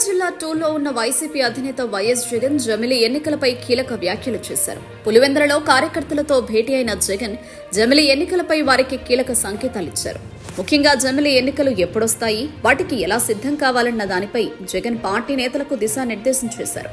జిల్లా 2లో ఉన్న వైసీపీ అధినేత వైఎస్ జగన్ జమిలి ఎన్నికలపై కీలక వ్యాఖ్యలు చేశారు. పులివెందులలో కార్యకర్తలతో భేటీ అయిన జగన్ జమిలి ఎన్నికలపై వారికి కీలక సంకేతాలిచ్చారు. ముఖ్యంగా జమిలి ఎన్నికలు ఎప్పుడొస్తాయి, వాటికి ఎలా సిద్ధం కావాలన్న దానిపై జగన్ పార్టీ నేతలకు దిశానిర్దేశం చేశారు.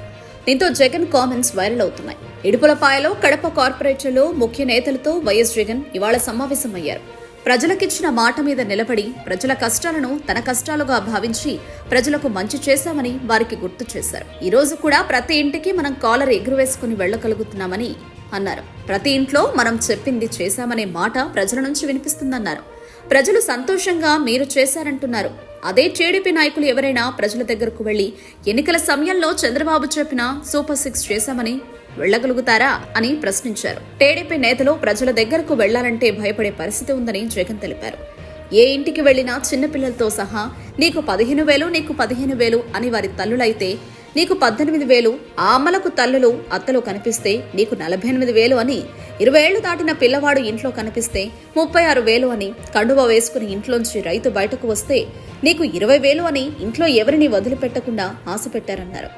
దీంతో జగన్ కామెంట్స్ వైరల్ అవుతున్నాయి. ఇడుపులపాయలో కడప కార్పొరేటర్లు ముఖ్య నేతలతో వైఎస్ జగన్ ఇవాళ సమావేశమయ్యారు. ప్రజలకిచ్చిన మాట మీద నిలబడి ప్రజల కష్టాలను తన కష్టాలుగా భావించి ప్రజలకు మంచి చేశామని వారికి గుర్తు చేశారు. ఈ రోజు కూడా ప్రతి ఇంటికి మనం కాలర్ ఎగురవేసుకుని వెళ్లగలుగుతున్నామని అన్నారు. ప్రతి ఇంట్లో మనం చెప్పింది చేశామనే మాట ప్రజల నుంచి వినిపిస్తుందన్నారు. ప్రజలు సంతోషంగా మీరు చేశారంటున్నారు. అదే టీడీపీ నాయకులు ఎవరైనా ప్రజల దగ్గరకు వెళ్లి ఎన్నికల సమయంలో చంద్రబాబు చెప్పిన సూపర్ 6 చేశామని వెళ్లగలుగుతారా అని ప్రశ్నించారు. టీడీపీ నేతలు ప్రజల దగ్గరకు వెళ్లాలంటే భయపడే పరిస్థితి ఉందని జగన్ తెలిపారు. ఏ ఇంటికి వెళ్లినా చిన్నపిల్లలతో సహా నీకు 15,000 నీకు 15,000 అని వారి తల్లులైతే నీకు 18,000, ఆ అమ్మలకు తల్లులు అత్తలు కనిపిస్తే నీకు 48,000 అని, 20 ఏళ్లు దాటిన పిల్లవాడు ఇంట్లో కనిపిస్తే 36,000 అని, కండువా వేసుకుని ఇంట్లోంచి రైతు బయటకు వస్తే నీకు 20,000 అని ఇంట్లో ఎవరిని వదిలిపెట్టకుండా ఆశ పెట్టారన్నారు.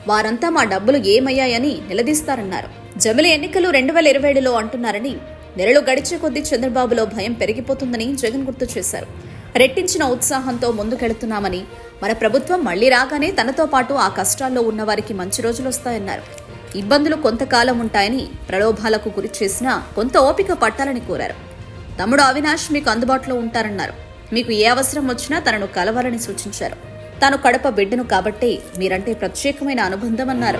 వారంతా మా డబ్బులు ఏమయ్యాయని నిలదీస్తారన్నారు. జమిలి ఎన్నికలు 2027లో అంటున్నారని, నెలలు గడిచే కొద్దీ చంద్రబాబులో భయం పెరిగిపోతుందని జగన్ గుర్తు చేశారు. రెట్టించిన ఉత్సాహంతో ముందుకెళ్తున్నామని, మన ప్రభుత్వం మళ్లీ రాగానే తనతో పాటు ఆ కష్టాల్లో ఉన్న వారికి మంచి రోజులు వస్తాయన్నారు. ఇబ్బందులు కొంతకాలం ఉంటాయని, ప్రలోభాలకు గురి చేసినా కొంత ఓపిక పట్టాలని కోరారు. తమ్ముడు అవినాష్ మీకు అందుబాటులో ఉంటారన్నారు. మీకు ఏ అవసరం వచ్చినా తనను కలవాలని సూచించారు. తాను కడప బిడ్డను కాబట్టే మీరంటే ప్రత్యేకమైన అనుబంధం అన్నారు.